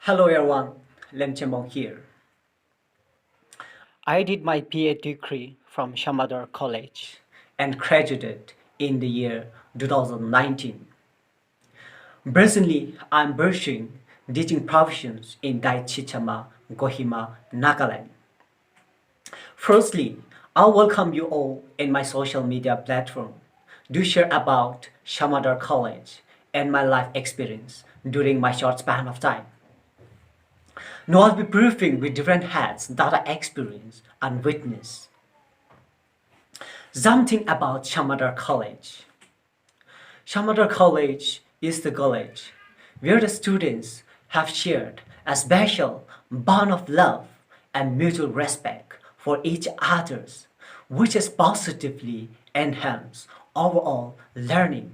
Hello everyone, Limchemong here. I did my PhD degree from Shamator College and graduated in the year 2019. Presently, I'm pursuing teaching professions in Daiichichama, Kohima, Nagaland. Firstly, I welcome you all in my social media platform. Do share about Shamator College and my life experience during my short span of time. Now I'll be briefing with different hats that I experience and witness. Something about Shamator College. Shamator College is the college where the students have shared a special bond of love and mutual respect for each others, which has positively enhanced overall learning.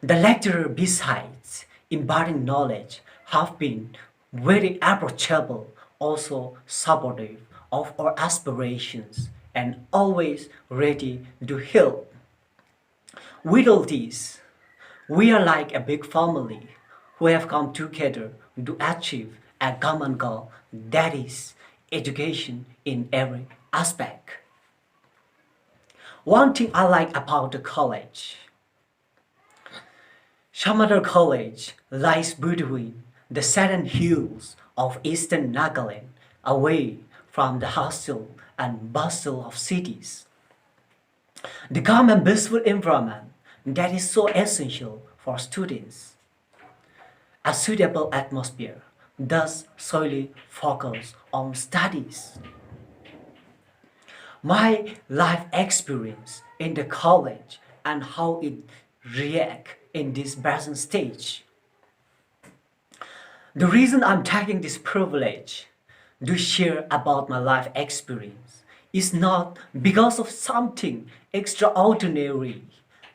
The lecturer, besides imparting knowledge, have been very approachable, also supportive of our aspirations, and always ready to help. With all this, we are like a big family who have come together to achieve a common goal, that is education in every aspect. One thing I like about the college, Shamator College lies between the southern hills of eastern Nagaland, away from the hustle and bustle of cities. The calm and peaceful environment that is so essential for students. A suitable atmosphere, thus solely focus on studies. My life experience in the college and how it react in this present stage. The reason I'm taking this privilege to share about my life experience is not because of something extraordinary,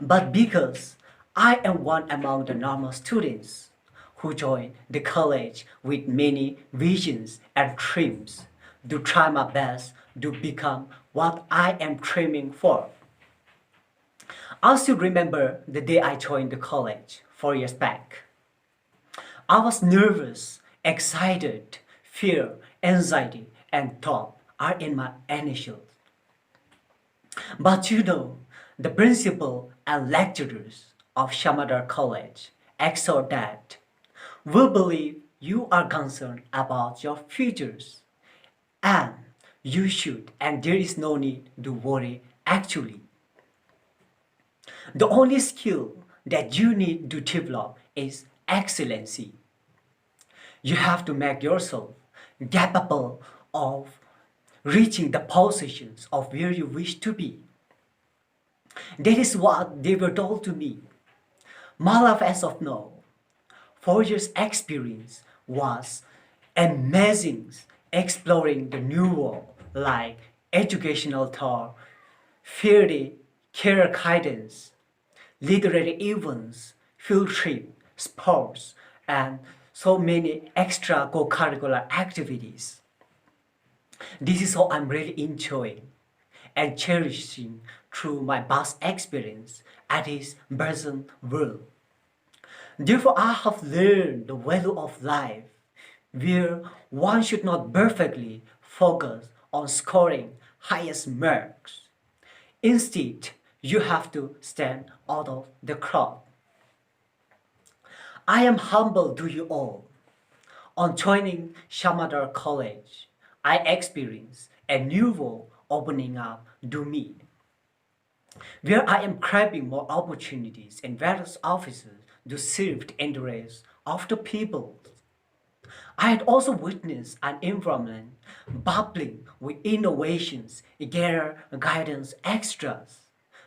but because I am one among the normal students who join the college with many visions and dreams to try my best to become what I am dreaming for. I still remember the day I joined the college 4 years back. I was nervous, excited, fear, anxiety, and thought are in my initials. But the principal and lecturers of Shamator College exhort that we believe you are concerned about your futures and you should, and there is no need to worry actually. The only skill that you need to develop is excellency. You have to make yourself capable of reaching the positions of where you wish to be. That is what they were told to me. My life as of now, 4 years experience was amazing, exploring the new world like educational thought, theory, career guidance, literary events, field trip, sports, and so many extra co-curricular activities. This is how I'm really enjoying and cherishing through my past experience at this present world. Therefore, I have learned the value of life, where one should not perfectly focus on scoring highest marks. Instead, you have to stand out of the crowd. I am humble to you all. On joining Shamator College, I experienced a new world opening up to me, where I am grabbing more opportunities in various offices to serve the interests of the people. I had also witnessed an environment bubbling with innovations, care, guidance, extras.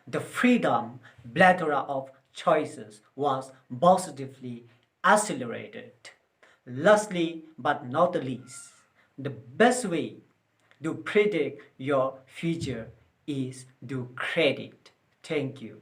The freedom, plethora of choices was positively accelerated. Lastly, but not the least, the best way to predict your future is to create it. Thank you.